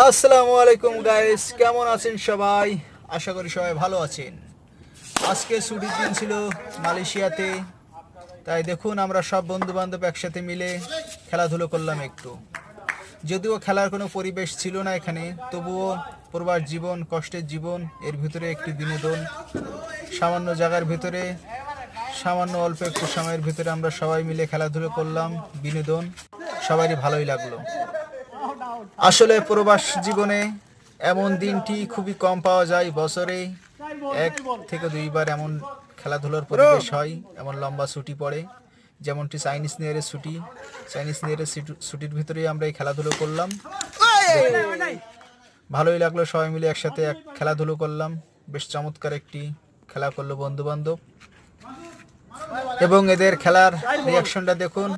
আসসালামু আলাইকুম গাইস, কেমন আছেন সবাই? আশা করি সবাই ভালো আছেন। আজকে ছুটির দিন ছিল মালয়েশিয়াতে, তাই দেখুন আমরা সব বন্ধু বান্ধব একসাথে মিলে খেলাধুলো করলাম একটু। যদিও খেলার কোনো পরিবেশ ছিল না এখানে, তবুও প্রবাস জীবন, কষ্টের জীবন, এর ভিতরে একটি বিনোদন। সামান্য জায়গার ভিতরে, সামান্য অল্প একটু সময়ের ভিতরে আমরা সবাই মিলে খেলাধুলো করলাম, বিনোদন। সবারই ভালোই লাগলো। আসলে প্রবাস জীবনে এমন দিনটি খুবই কম পাওয়া যায়। বছরে 1 থেকে 2 বার এমন খেলাধুলার পরিবেশ হয়, এমন লম্বা ছুটি পড়ে, যেমনটি চাইনিজ নিউ ইয়ারের ছুটি। চাইনিজ নিউ ইয়ারের ছুটির ভিতরেই আমরা এই খেলাধুলো করলাম। ভালোই লাগলো, সবাই মিলে একসাথে খেলাধুলো করলাম। বেশ চমৎকার একটি খেলা করলো বন্ধু বান্ধব, এবং এদের খেলার রিয়াকশনটা দেখুন।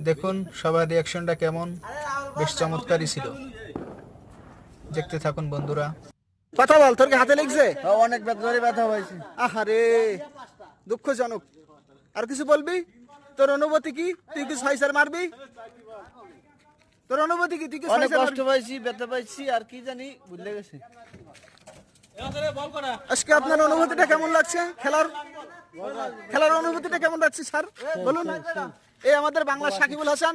দেখুন সবার রিয়াকশনটা কেমন, বেশ চমৎকারই ছিল। দেখতে থাকুন বন্ধুরা। কথা বল, তোর কি হাতে লেগছে? অনেক জোরে ব্যথা হয়েছে। আহারে, দুঃখজনক। আর কিছু বলবি? তোর অনুভূতি কি? তুই কি ছয়সার মারবি? তোর অনুভূতি কি? তুই কি অনেক ছয়সার কষ্ট মারবি? পাইছি, ব্যথা পাইছি, আর কি জানি ভুলে গেছি। আজকে আপনার অনুভূতিটা কেমন লাগছে? খেলার অনুভূতিটা কেমন লাগছে স্যার বলুন। এই আমাদের বাংলার সাকিবুল হাসান।